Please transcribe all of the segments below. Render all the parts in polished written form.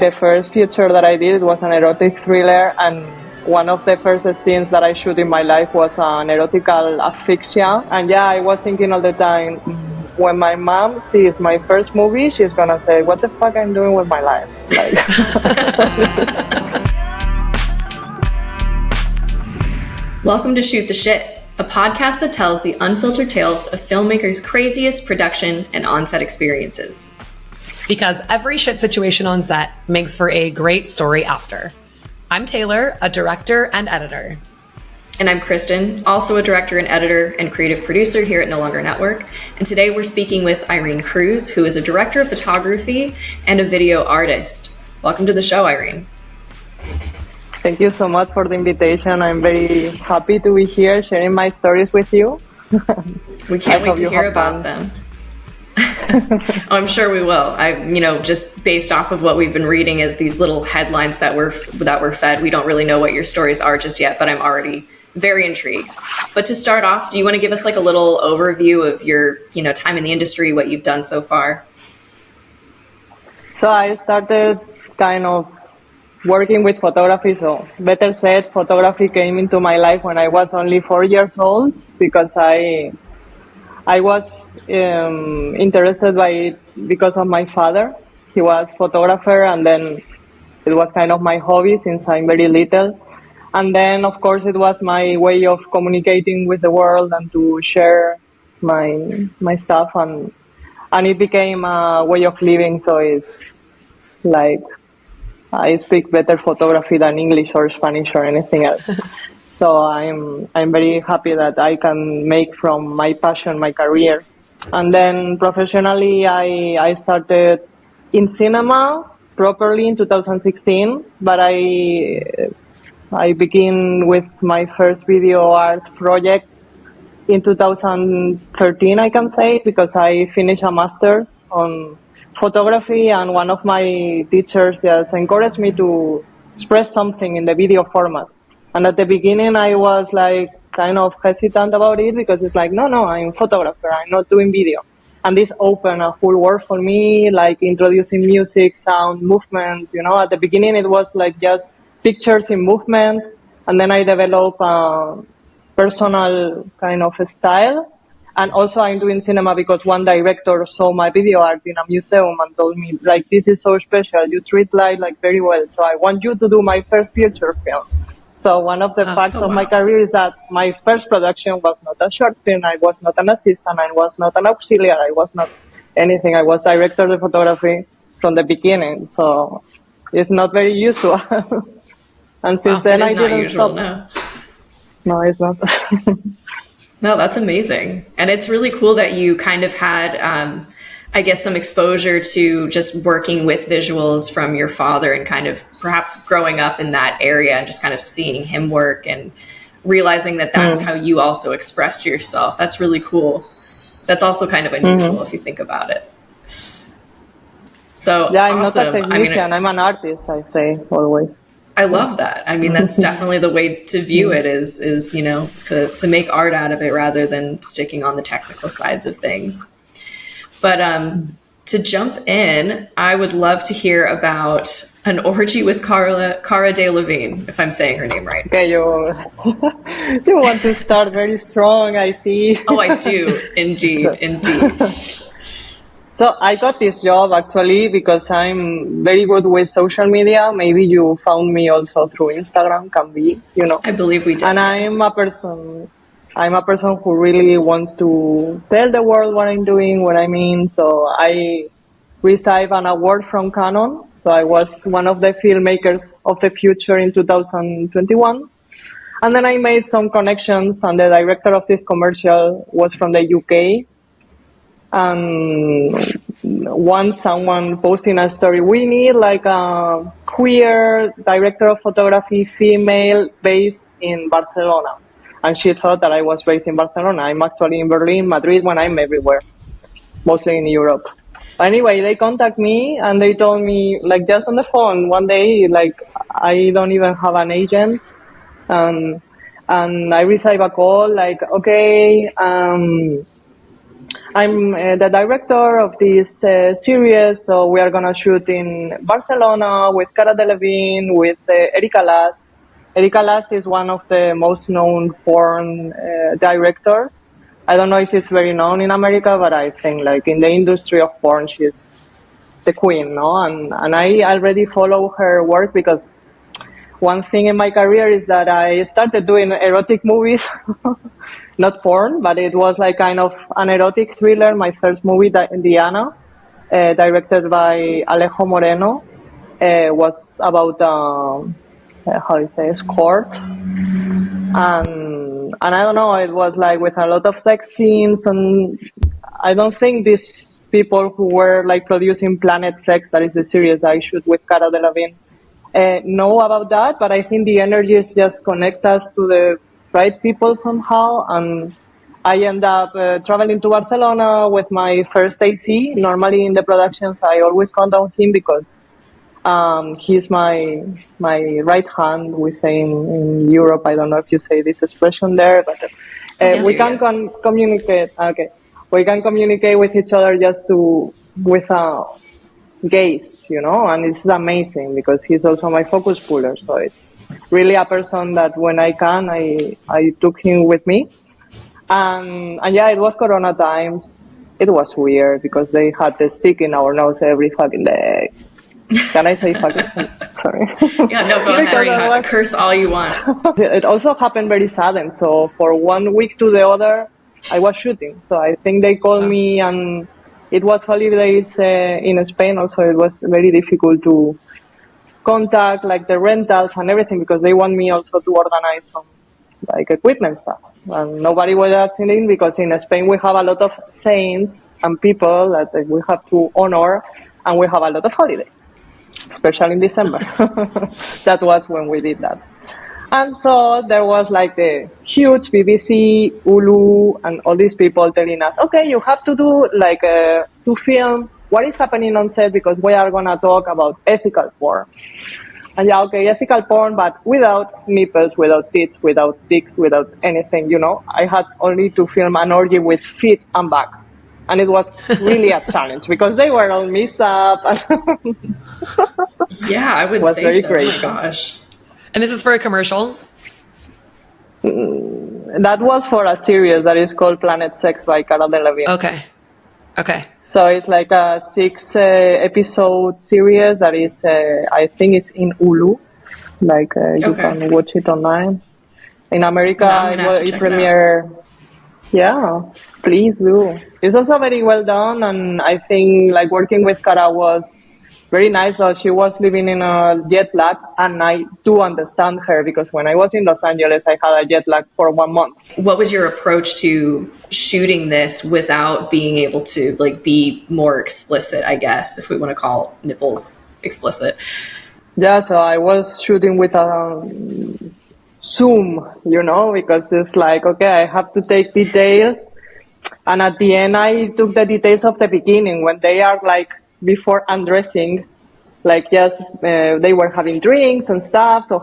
The first feature that I did was an erotic thriller, and one of the first scenes that I shoot in my life was an erotical asphyxia. And yeah, I was thinking all the time, when my mom sees my first movie, she's gonna say, what the fuck I'm doing with my life? Like, Welcome to Shoot the Shit, a podcast that tells the unfiltered tales of filmmakers' craziest production and on-set experiences. Because every shit situation on set makes for a great story after. I'm Taylor, a director and editor. And I'm Kristen, also a director and editor and creative producer here at No Longer Network. And today we're speaking with Irene Cruz, who is a director of photography and a video artist. Welcome to the show, Irene. thank you so much for the invitation. I'm very happy to be here sharing my stories with you. We can't wait to hear about them. I'm sure we will. Just based off of what we've been reading as these little headlines that we're fed, we don't really know what your stories are just yet, but I'm already very intrigued. But to start off, do you want to give us like a little overview of your, time in the industry, what you've done so far? So I started kind of working with photography. So better said, photography came into my life when I was only 4 years old, because I was interested by it because of my father. He was a photographer, and then it was kind of my hobby since I'm very little. And then, of course, it was my way of communicating with the world and to share my stuff, and it became a way of living. So it's like I speak better photography than English or Spanish or anything else. So I'm very happy that I can make from my passion my career. And then professionally, I started in cinema properly in 2016, but I began with my first video art project in 2013, I can say, because I finished a master's on photography, and one of my teachers just encouraged me to express something in the video format. And at the beginning, I was like kind of hesitant about it, because it's like, no, I'm a photographer, I'm not doing video. And this opened a whole world for me, like introducing music, sound, movement. At the beginning, it was like just pictures in movement. And then I developed a personal kind of style. And also I'm doing cinema because one director saw my video art in a museum and told me, like, this is so special. You treat light like very well. So I want you to do my first feature film. So one of the facts of my career is that my first production was not a short film. I was not an assistant. I was not an auxiliary. I was not anything. I was director of photography from the beginning. So it's not very usual. And since then I didn't stop. No, it's not. No, that's amazing. And it's really cool that you kind of had, some exposure to just working with visuals from your father, and kind of perhaps growing up in that area and just kind of seeing him work and realizing that that's how you also expressed yourself. That's really cool. That's also kind of unusual if you think about it. So yeah, I'm awesome. not a technician. I'm an artist, I say always. I love that. I mean, that's definitely the way to view it is to make art out of it rather than sticking on the technical sides of things. But to jump in, I would love to hear about an orgy with Cara Delevingne, if I'm saying her name right. Okay, you want to start very strong, I see. Oh, I do. Indeed. So I got this job actually because I'm very good with social media. Maybe you found me also through Instagram, can be, I believe we did. And I'm a person who really wants to tell the world what I'm doing, what I mean. So I received an award from Canon. So I was one of the filmmakers of the future in 2021. And then I made some connections, and the director of this commercial was from the UK. Once someone posting a story, we need like a queer director of photography, female, based in Barcelona. And she thought that I was based in Barcelona. I'm actually in Berlin, Madrid, when I'm everywhere, mostly in Europe. Anyway, they contact me and they told me, like, just on the phone one day, like, I don't even have an agent. And I received a call like, okay, I'm the director of this series, so we are gonna shoot in Barcelona with Cara Delevingne, with Erika Last. Erika Last is one of the most known porn directors. I don't know if it's very known in America, but I think like in the industry of porn, she's the queen, no? And I already follow her work because one thing in my career is that I started doing erotic movies, not porn, but it was like kind of an erotic thriller. My first movie, Diana, directed by Alejo Moreno, was about how do you say, escort, and I don't know, it was like with a lot of sex scenes, and I don't think these people who were like producing Planet Sex, that is the series I shoot with Cara Delevingne, know about that, but I think the energies just connect us to the right people somehow. And I end up traveling to Barcelona with my first AC. Normally in the productions, I always count on him because he's my right hand. We say in Europe, I don't know if you say this expression there, but we can communicate. Okay, we can communicate with each other just to with gaze, and it's amazing because he's also my focus puller. So it's really a person that when I can, I took him with me. And yeah, it was Corona times. It was weird because they had the stick in our nose every fucking day. Can I say fucking? Sorry. Yeah, no, go ahead. Curse all you want. It also happened very sudden. So for 1 week to the other, I was shooting. So I think they called me, and it was holidays in Spain. Also, it was very difficult to contact like the rentals and everything because they want me also to organize some like equipment stuff. And nobody was asking because in Spain we have a lot of saints and people that we have to honor, and we have a lot of holidays, especially in December. That was when we did that. And so there was like the huge BBC, Hulu, and all these people telling us, okay, you have to do like to film what is happening on set because we are going to talk about ethical porn. And yeah, okay, ethical porn, but without nipples, without tits, without dicks, without anything, I had only to film an orgy with feet and backs. And it was really a challenge because they were all messed up. Yeah, I would say very so. crazy. Oh my gosh. And this is for a commercial? That was for a series that is called Planet Sex by Cara Delevingne. Okay. So it's like a 6 episode series that is, I think it's in Hulu. Like you can watch it online. In America, it premiered. Yeah, please do. It's also very well done, and I think like working with Cara was very nice. So she was living in a jet lag, and I do understand her because when I was in Los Angeles, I had a jet lag for 1 month. What was your approach to shooting this without being able to like be more explicit, I guess, if we want to call nipples explicit? Yeah, so I was shooting with a Zoom, because it's like, okay, I have to take details. And at the end, I took the details of the beginning when they are like before undressing, like yes, they were having drinks and stuff. So,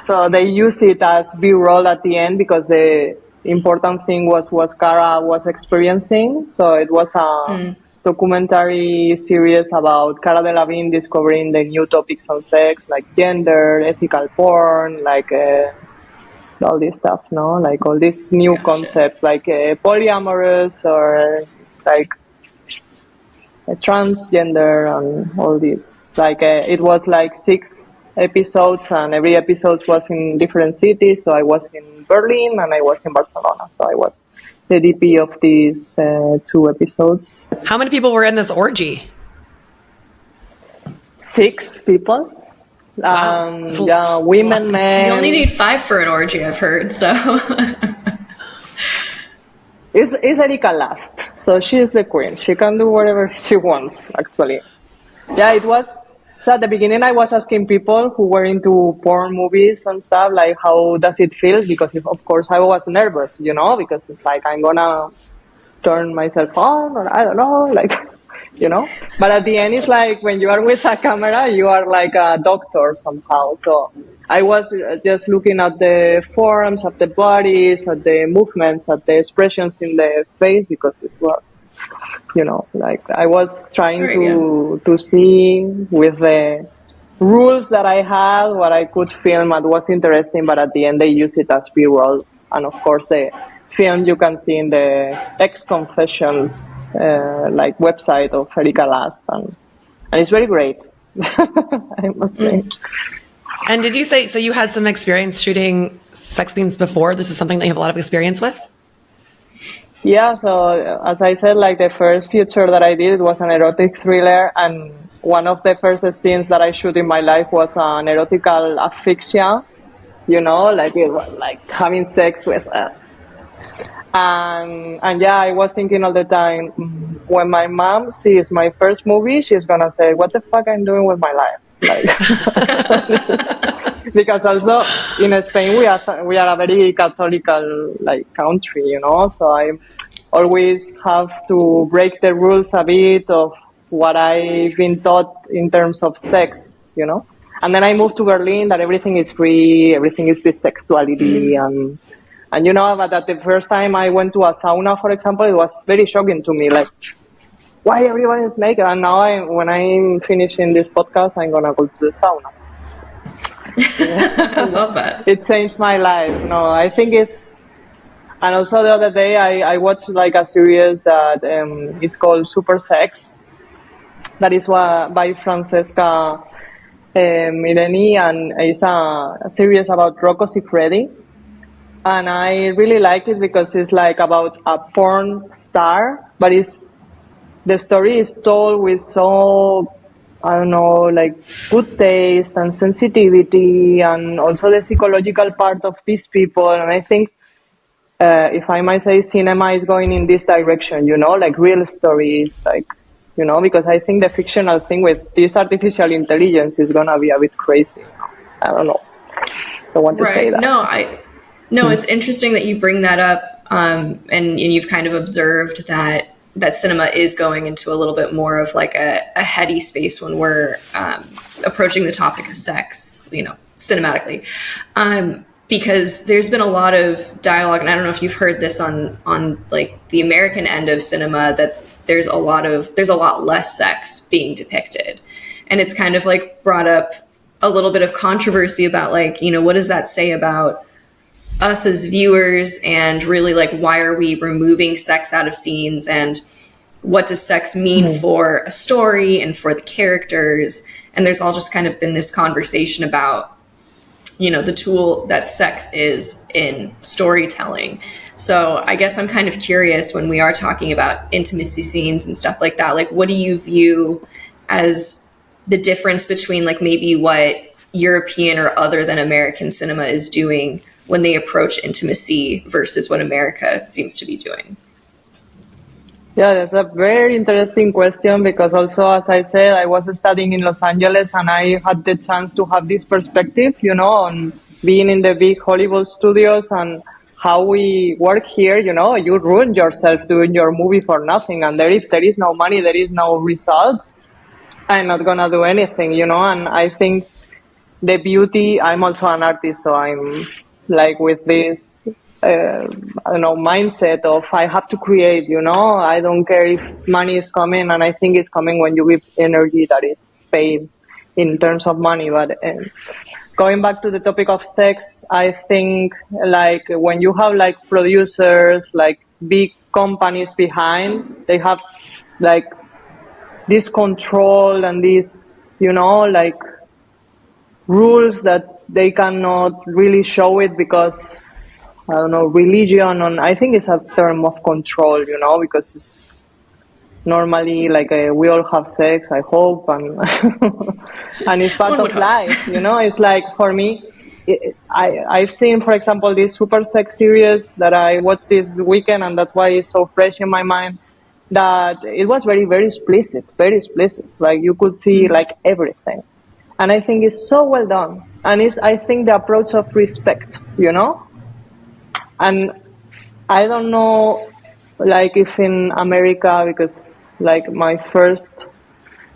So they use it as B-roll at the end because the important thing was what Cara was experiencing. So it was a documentary series about Cara Delevingne discovering the new topics on sex, like gender, ethical porn, like all this stuff, no? Like all these new concepts, like polyamorous or like transgender and all this. Like it was like 6 episodes, and every episode was in different cities. So I was in Berlin and I was in Barcelona. So I was the DP of these 2 episodes. How many people were in this orgy? 6 people. Wow. Yeah, women, men. You only need 5 for an orgy, I've heard. So It's Erika Last, so she is the queen. She can do whatever she wants, actually. Yeah, it was. So at the beginning, I was asking people who were into porn movies and stuff, like, how does it feel? Because, of course, I was nervous, because it's like I'm gonna turn myself on, or I don't know, like, But at the end, it's like when you are with a camera, you are like a doctor somehow. So I was just looking at the forms of the bodies, at the movements, at the expressions in the face, because it was, like I was trying Right, yeah. to see with the rules that I had what I could film and was interesting, but at the end they use it as B-roll. And of course the film you can see in the X Confessions like website of Erika Last, and it's very great. I must say. And did you say, so you had some experience shooting sex scenes before? This is something that you have a lot of experience with? Yeah, so as I said, like the first feature that I did was an erotic thriller, and one of the first scenes that I shoot in my life was an erotical asphyxia, like it was like having sex with and yeah, I was thinking all the time, when my mom sees my first movie, she's gonna say, what the fuck I'm doing with my life? Like, because also in Spain we are a very Catholical like country, so I always have to break the rules a bit of what I've been taught in terms of sex, And then I moved to Berlin, that everything is free, everything is bisexuality, and but at the first time I went to a sauna, for example, it was very shocking to me, like, why everyone is naked? And now when I'm finishing this podcast, I'm gonna go to the sauna. I love that. It changed my life. No, I think it's, and also the other day I watched like a series that is called Super Sex, that is by Francesca Irene, and it's a series about Rocco Siffredi. And I really like it because it's like about a porn star, but the story is told with so, I don't know, like good taste and sensitivity, and also the psychological part of these people. And I think, if I might say, cinema is going in this direction, like real stories, like, because I think the fictional thing with this artificial intelligence is going to be a bit crazy. I don't know. I want to say that. No, it's interesting that you bring that up, and you've kind of observed that cinema is going into a little bit more of like a heady space when we're approaching the topic of sex, cinematically, because there's been a lot of dialogue, and I don't know if you've heard this on like the American end of cinema, that there's a lot less sex being depicted, and it's kind of like brought up a little bit of controversy about like, what does that say about us as viewers, and really like why are we removing sex out of scenes, and what does sex mean for a story and for the characters? And there's all just kind of been this conversation about, the tool that sex is in storytelling. So I guess I'm kind of curious, when we are talking about intimacy scenes and stuff like that, like what do you view as the difference between like maybe what European or other than American cinema is doing when they approach intimacy versus what America seems to be doing? Yeah, that's a very interesting question, because also, as I said, I was studying in Los Angeles, and I had the chance to have this perspective, on being in the big Hollywood studios and how we work here. You ruin yourself doing your movie for nothing, and if there is no money, there is no results, I'm not gonna do anything, and I think the beauty, I'm also an artist, so I'm like with this, I don't know, mindset of I have to create, I don't care if money is coming, and I think it's coming when you give energy that is paid in terms of money. But going back to the topic of sex, I think like when you have like producers, like big companies behind, they have like this control and this, like rules that they cannot really show it, because I don't know, religion, and I think it's a term of control, because it's normally like we all have sex, I hope, and and it's part of life, It's like, for me, I've seen, for example, this Super Sex series that I watched this weekend, and that's why it's so fresh in my mind, that it was very, very explicit, like you could see like everything. And I think it's so well done. And it's, I think, the approach of respect, And I don't know, like, if in America, because, like, my first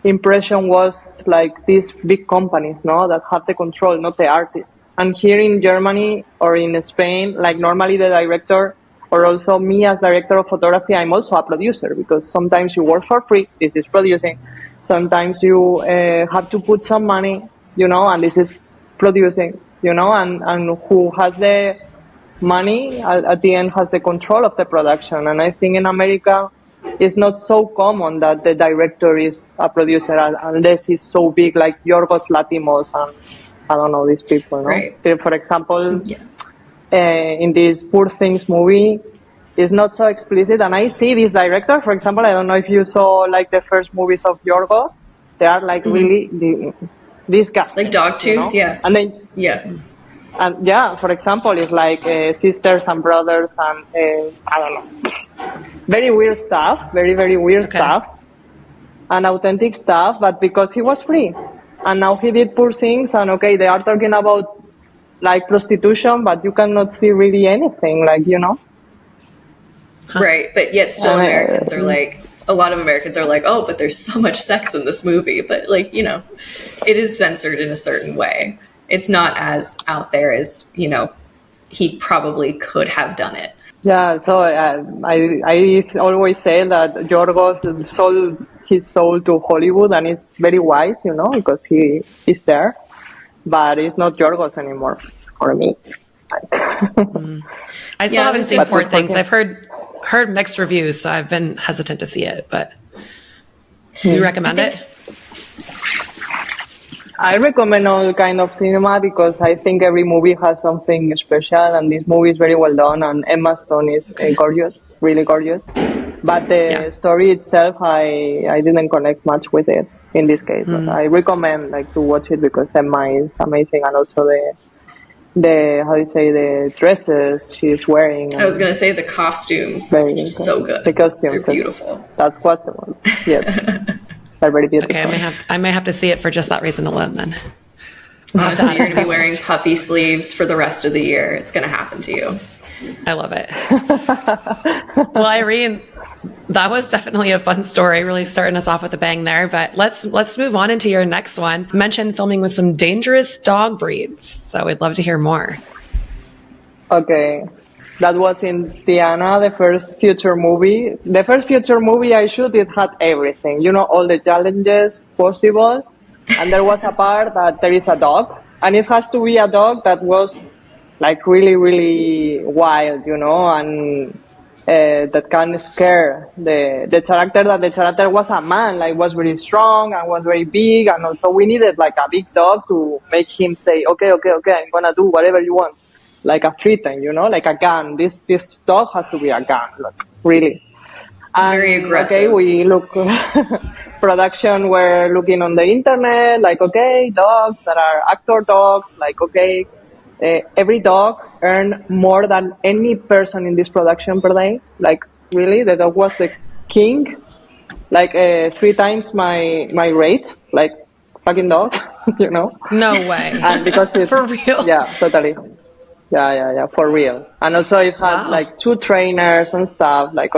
impression was like these big companies, no, that have the control, not the artist. And here in Germany or in Spain, like normally the director, or also me as director of photography, I'm also a producer, because sometimes you work for free. This is producing. Sometimes you have to put some money, and this is producing, and who has the money at the end has the control of the production. And I think in America, it's not so common that the director is a producer unless he's so big, like Yorgos Latimos and I don't know, these people. No? Right. For example, in this Poor Things movie, it's not so explicit. And I see this director, for example, I don't know if you saw like the first movies of Yorgos, they are like really disgusting. Like Dogtooth, yeah. And then, and for example, it's like sisters and brothers and I don't know, very weird stuff, very, very weird stuff, and authentic stuff, but because he was free. And now he did Poor Things, and they are talking about like prostitution, but you cannot see really anything, like, Right, but yet still Americans are like, a lot of Americans are like, oh, but there's so much sex in this movie. But like, it is censored in a certain way. It's not as out there as, he probably could have done it. Yeah, so I always say that Yorgos sold his soul to Hollywood, and it's very wise, because he is there, but it's not Yorgos anymore for me. I still haven't seen Poor Things. I've heard mixed reviews, so I've been hesitant to see it, but do you recommend it? I recommend all kind of cinema because I think every movie has something special, and this movie is very well done, and Emma Stone is gorgeous, really gorgeous. But the story itself, I didn't connect much with it in this case. But I recommend to watch it because Emma is amazing, and also the how do you say, the dresses she's wearing. I was going to say the costumes, very so good. The costumes, they're beautiful. That's what the one. Yes. They're very beautiful. Okay, I may have to see it for just that reason alone then. Honestly, you're going to be wearing puffy sleeves for the rest of the year. It's going to happen to you. I love it. Well, Irene, that was definitely a fun story, really starting us off with a bang there. But let's move on into your next one. You mentioned filming with some dangerous dog breeds, so we'd love to hear more. Okay. That was in Tiana, the first feature movie. The first feature movie I shoot, it had everything, all the challenges possible. And there was a part that there is a dog, and it has to be a dog that was like really, really wild, and that can scare the character. That the character was a man, like was very strong and was very big, and also we needed like a big dog to make him say, okay, I'm gonna do whatever you want. Like a threaten, like a gun. This dog has to be a gun, like, really. And, very aggressive. Okay, we look, production, we're looking on the internet, like, dogs that are actor dogs, like, every dog earned more than any person in this production per day. Like, really, the dog was the king, like 3 times my rate, like, fucking dog, No way. And because it's... For real? Yeah, totally. Yeah, for real. And also it had like 2 trainers and stuff, like,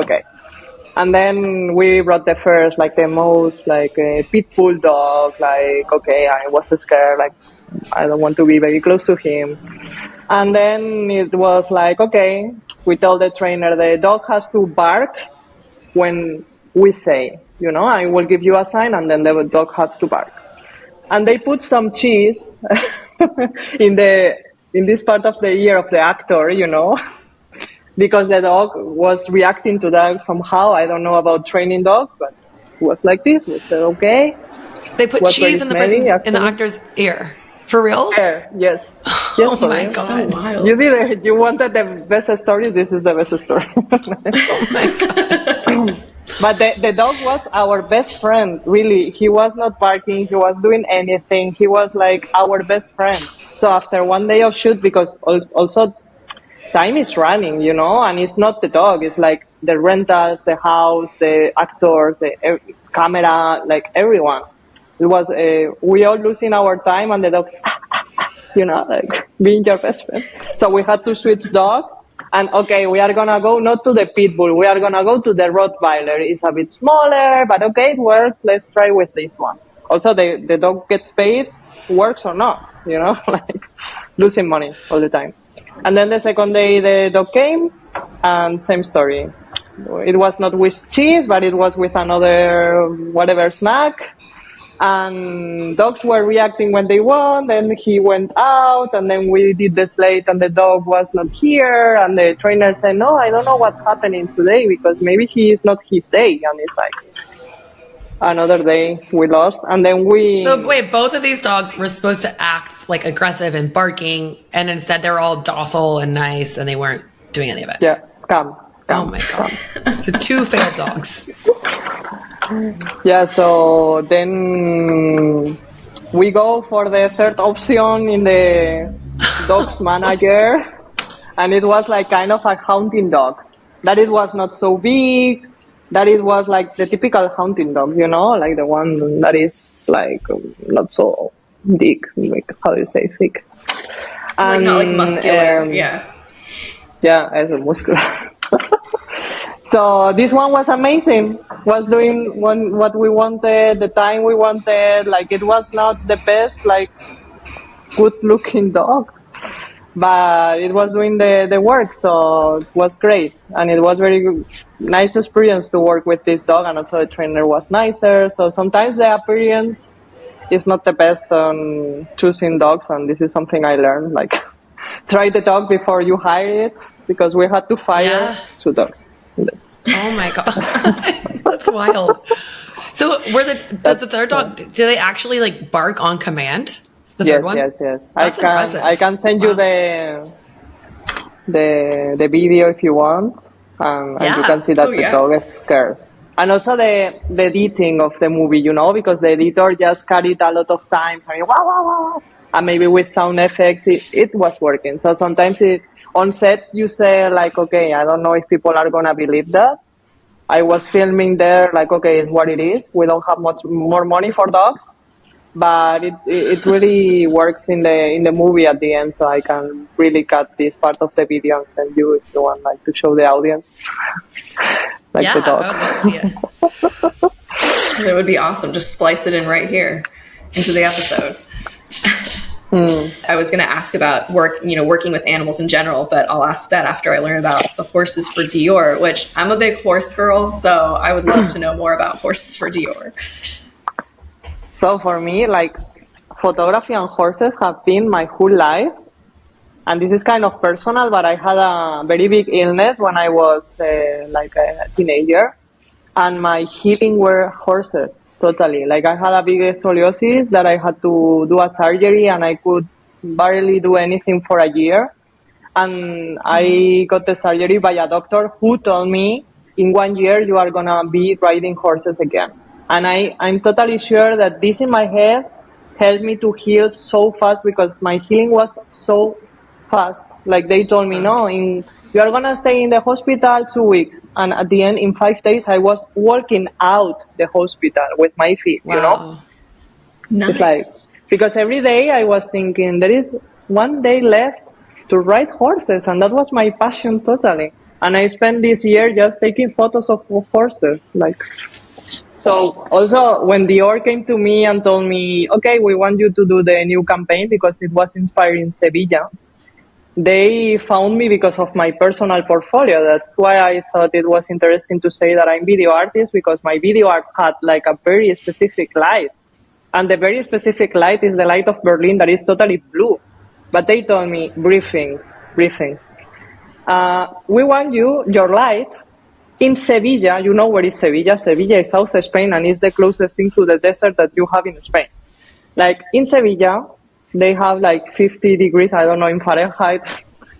And then we brought the first, like the most, like a pit bull dog, like, I was scared, like, I don't want to be very close to him. And then it was like, we told the trainer the dog has to bark when we say, I will give you a sign, and then the dog has to bark. And they put some cheese in this part of the ear of the actor, because the dog was reacting to that somehow. I don't know about training dogs, but it was like this. We said, okay. They put cheese in the actor's ear. For real? Yes. Oh my God. So wild. You did it. You wanted the best story. This is the best story. Oh my God. But the dog was our best friend, really. He was not barking, he was doing anything. He was like our best friend. So after one day of shoot, because also time is running, and it's not the dog, it's like the rentals, the house, the actors, the camera, like everyone. It was, we all losing our time, and the dog, like being your best friend. So we had to switch dog. And okay, we are gonna go not to the pit bull, we are gonna go to the Rottweiler. It's a bit smaller, but okay, it works. Let's try with this one. Also, the dog gets paid, works or not, like losing money all the time. And then the second day the dog came, and same story. It was not with cheese, but it was with another whatever snack. And dogs were reacting when they won. Then he went out, and then we did the slate, and the dog was not here. And the trainer said, "No, I don't know what's happening today because maybe he is not his day." And it's like another day we lost, and then we. So wait, both of these dogs were supposed to act like aggressive and barking, and instead they were all docile and nice, and they weren't doing any of it. Yeah, scam. Oh my god! So 2 failed dogs. Yeah, so then we go for the third option in the dog's manager, and it was like kind of a hunting dog. That it was not so big, that it was like the typical hunting dog, like the one that is like not so big, like, how do you say thick? Like not like muscular, yeah. Yeah, as a muscular. So this one was amazing. Was doing what we wanted, the time we wanted. Like it was not the best, like good-looking dog, but it was doing the work. So it was great, and it was very nice experience to work with this dog. And also the trainer was nicer. So sometimes the appearance is not the best on choosing dogs, and this is something I learned. Like try the dog before you hire it, because we had to fire 2 dogs. Oh my god, that's wild. So does the third dog, do they actually like bark on command? The third one? Yes. That's impressive. I can send you the video if you want, and you can see that the dog is scared. And also the editing of the movie, because the editor just cut it a lot of times. I mean, wow, wow, wow. And maybe with sound effects, it was working. So sometimes on set, you say like, okay, I don't know if people are going to believe that. I was filming there like, okay, it's what it is. We don't have much more money for dogs, but it really works in the movie at the end. So I can really cut this part of the video and send you if you want, like, to show the audience. Like the dog. I would love to see it. That would be awesome. Just splice it in right here into the episode. I was going to ask about working with animals in general, but I'll ask that after I learn about the horses for Dior, which I'm a big horse girl, so I would love to know more about horses for Dior. So for me, like, photography and horses have been my whole life. And this is kind of personal, but I had a very big illness when I was like a teenager, and my healing were horses. Totally. Like I had a big scoliosis that I had to do a surgery, and I could barely do anything for a year. And I got the surgery by a doctor who told me, in 1 year, you are going to be riding horses again. And I'm totally sure that this in my head helped me to heal so fast, because my healing was so fast. Like they told me, no, you are going to stay in the hospital 2 weeks. And at the end, in 5 days, I was walking out the hospital with my feet, Wow. Nice. It's like, because every day I was thinking, there is 1 day left to ride horses. And that was my passion totally. And I spent this year just taking photos of horses. So also when Dior came to me and told me, okay, we want you to do the new campaign, because it was inspired in Sevilla. They found me because of my personal portfolio. That's why I thought it was interesting to say that I'm video artist, because my video art had like a very specific light. And the very specific light is the light of Berlin that is totally blue. But they told me, briefing. We want your light in Sevilla. You know where is Sevilla? Sevilla is South Spain, and it's the closest thing to the desert that you have in Spain. Like in Sevilla, they have like 50 degrees, I don't know in Fahrenheit,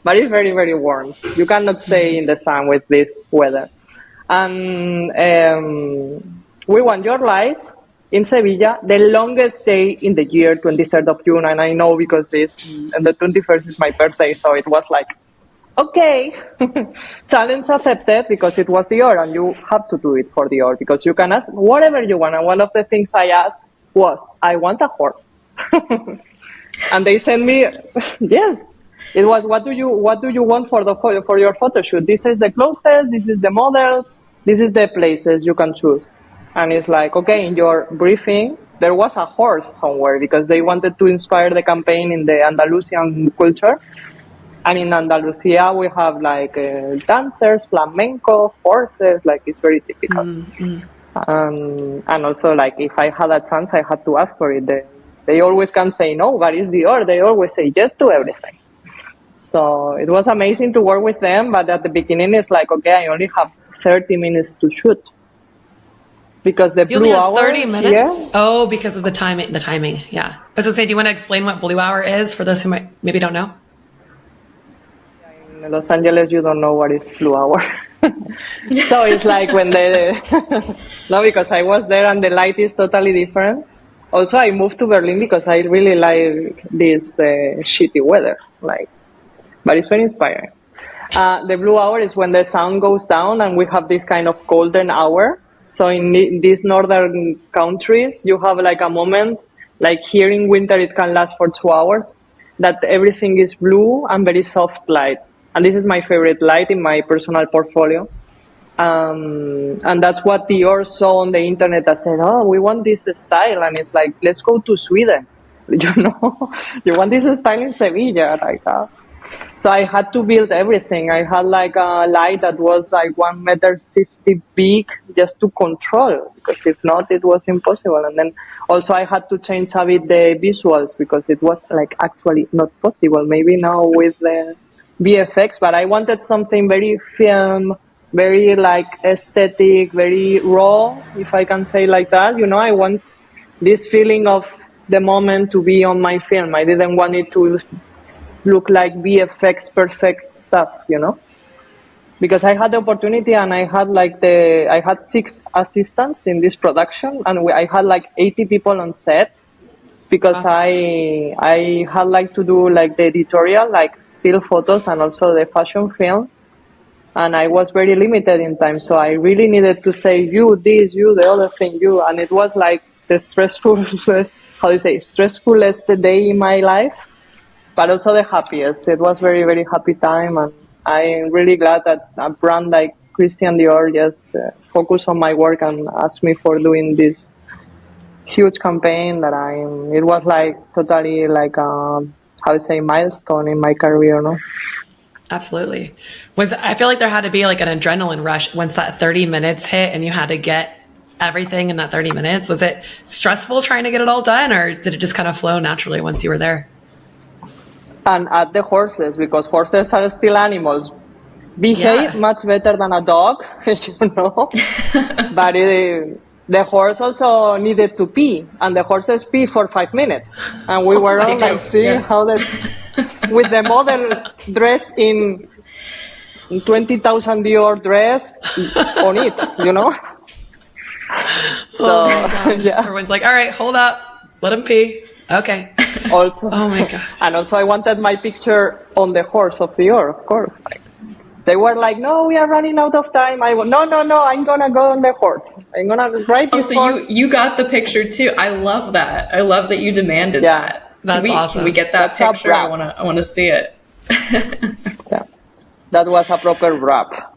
but it's very, very warm. You cannot stay in the sun with this weather. And we want your light in Sevilla, the longest day in the year, 23rd of June. And I know because and the 21st is my birthday, so it was like, okay, challenge accepted, because it was Dior, and you have to do it for Dior, because you can ask whatever you want. And one of the things I asked was, I want a horse. And they sent me, yes. It was, what do you want for your photo shoot? This is the clothes, this is the models, this is the places you can choose. And it's like, okay, in your briefing, there was a horse somewhere because they wanted to inspire the campaign in the Andalusian culture. And in Andalusia, we have like dancers, flamenco, horses, like it's very typical. And also, like, if I had a chance, I had to ask for it. They always can say no, but it's Dior. They always say yes to everything. So it was amazing to work with them, but at the beginning, it's like, okay, I only have 30 minutes to shoot. Because the You blue only have hour 30 minutes? here, Oh, because of the timing. Yeah. I was going to say, do you want to explain what blue hour is for those who might maybe don't know? in Los Angeles, you don't know what is blue hour. So it's like when no, because I was there and the light is totally different. Also, I moved to Berlin because I really like this shitty weather, but it's very inspiring. The blue hour is when the sun goes down and we have this kind of golden hour. So in these northern countries, you have like a moment, like here in winter, it can last for 2 hours, that everything is blue and very soft light. And this is my favorite light in my personal portfolio. And that's what Dior saw on the internet. I said, oh, we want this style. And it's like, let's go to Sweden. You want this style in Sevilla. So I had to build everything. I had like a light that was like 1.50 m big just to control, because if not, it was impossible. And then also I had to change a bit the visuals because it was like actually not possible. Maybe now with the VFX, but I wanted something very film, very like aesthetic, very raw, if I can say like that. I want this feeling of the moment to be on my film. I didn't want it to look like VFX perfect stuff, because I had the opportunity and I had 6 assistants in this production, and I had like 80 people on set, because I had like to do like the editorial, like still photos and also the fashion film. And I was very limited in time. So I really needed to say, you this, you the other thing, you. And it was like the stressfulest day in my life, but also the happiest. It was very, very happy time. And I'm really glad that a brand like Christian Dior just focused on my work and asked me for doing this huge campaign it was like totally like milestone in my career, no? Absolutely. I feel like there had to be like an adrenaline rush once that 30 minutes hit and you had to get everything in that 30 minutes. Was it stressful trying to get it all done, or did it just kind of flow naturally once you were there? And at the horses, because horses are still animals, behave much better than a dog, but the horse also needed to pee, and the horses pee for 5 minutes. And we were all like seeing how with the model dressed in 20,000 Dior dress on it, So, Everyone's like, all right, hold up, let him pee. Okay. Also, oh my God. And also I wanted my picture on the horse of Dior, of course. They were like, no, we are running out of time. No, I'm going to go on the horse. I'm going to ride this horse. You got the picture too. I love that. I love that you demanded that. That's awesome. Can we get that picture? I want to see it. Yeah. That was a proper wrap.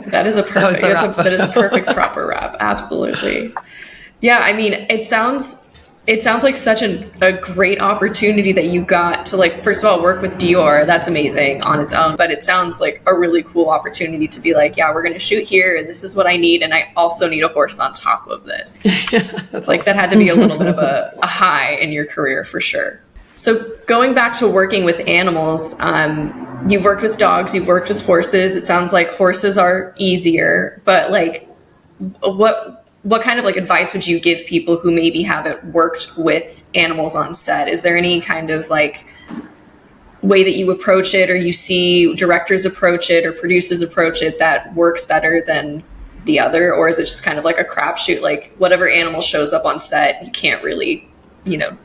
That is a perfect proper wrap. Absolutely. Yeah, I mean, it sounds like such a great opportunity that you got to, like, first of all, work with Dior. That's amazing on its own. But it sounds like a really cool opportunity to be like, yeah, we're going to shoot here, and this is what I need, and I also need a horse on top of this. That's like, that had to be a little bit of a high in your career for sure. So going back to working with animals, you've worked with dogs, you've worked with horses. It sounds like horses are easier, but like, what kind of like advice would you give people who maybe haven't worked with animals on set? Is there any kind of like way that you approach it, or you see directors approach it or producers approach it that works better than the other? Or is it just kind of like a crapshoot, like whatever animal shows up on set, you can't really,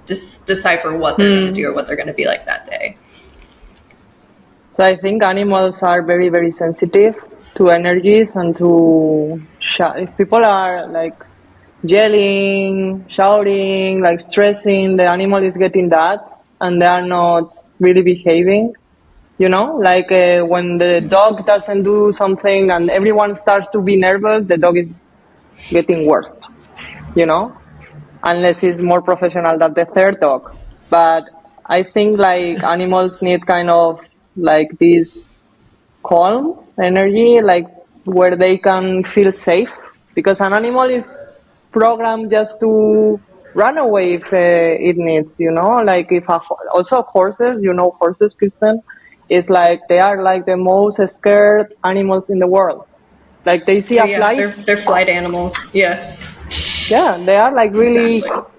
decipher what they're going to do or what they're going to be like that day? So I think animals are very, very sensitive to energies and to if people are like yelling, shouting, like stressing, the animal is getting that and they are not really behaving. You know, like when the dog doesn't do something and everyone starts to be nervous, the dog is getting worse, you know, unless it's more professional than the third dog. But I think like animals need kind of like this calm energy, like where they can feel safe, because an animal is programmed just to run away if it needs, you know, like if also horses, you know, horses, Kristen, is like they are like the most scared animals in the world. Like they see Oh a yeah, fly, they're flight animals. Yes, yeah, they are like really. exactly.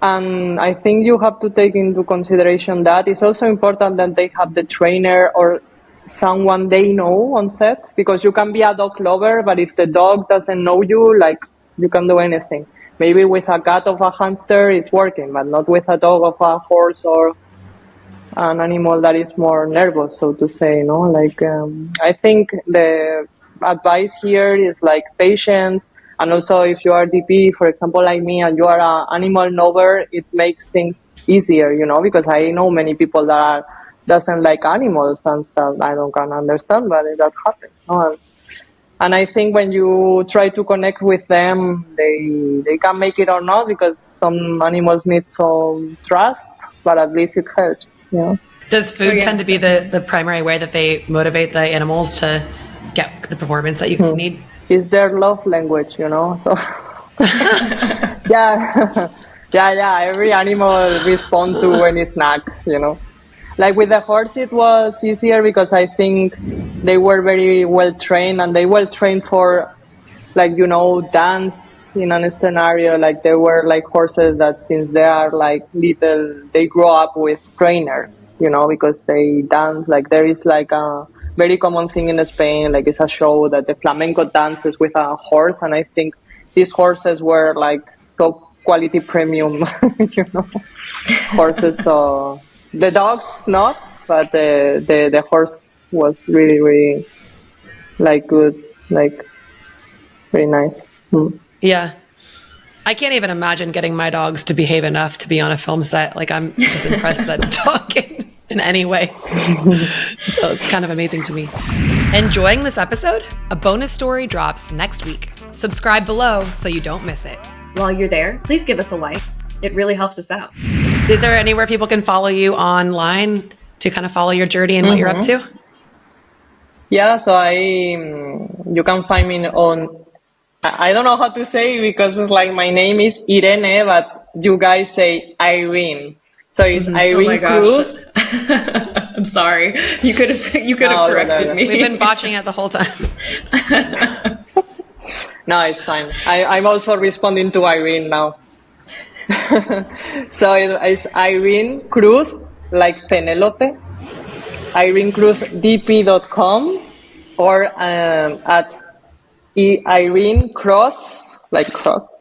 And I think you have to take into consideration that it's also important that they have the trainer or someone they know on set, because you can be a dog lover, but if the dog doesn't know you, like you can do anything. Maybe with a cat of a hamster it's working, but not with a dog of a horse or an animal that is more nervous, so to say. No, like I think the advice here is like patience, and also if you are DP, for example, like me, and you are an animal lover, it makes things easier, you know, because I know many people that are, doesn't like animals and stuff. I don't can understand, but that happens. No? And I think when you try to connect with them, they can make it or not, because some animals need some trust, but at least it helps. Yeah. Does food yeah, tend to be the primary way that they motivate the animals to get the performance that you need? It's their love language, you know. So yeah, yeah. Every animal respond to any snack, you know. Like with the horse, it was easier because I think they were very well trained, and they well trained for, like, you know, dance in a scenario. Like there were like horses that since they are like little, they grow up with trainers, you know, because they dance. Like there is like a very common thing in Spain, like it's a show that the flamenco dances with a horse, and I think these horses were like top quality premium, you know, horses. So the dogs not, but the horse was really really like good, like very nice. Yeah. I can't even imagine getting my dogs to behave enough to be on a film set. Like, I'm just impressed that dog can in any way. So it's kind of amazing to me. Enjoying this episode? A bonus story drops next week. Subscribe below so you don't miss it. While you're there, please give us a like. It really helps us out. Is there anywhere people can follow you online to kind of follow your journey and what you're up to? Yeah, so you can find me on, I don't know how to say, because it's like my name is Irene, but you guys say Irene. So it's Oh my Irene Cruz. gosh. I'm sorry. You could have corrected me. We've been botching it the whole time. No, it's fine. I'm also responding to Irene now. So it's Irene Cruz, like Penelope. IreneCruzDP.com, or at Irene Cross, like cross,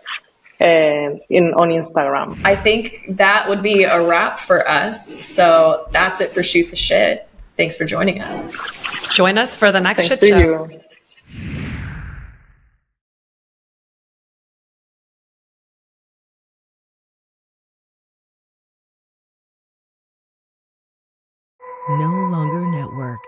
on Instagram. I think that would be a wrap for us. So that's it for Shoot the Shit. Thanks for joining us. Join us for the next Thanks shit to show. you. No longer network.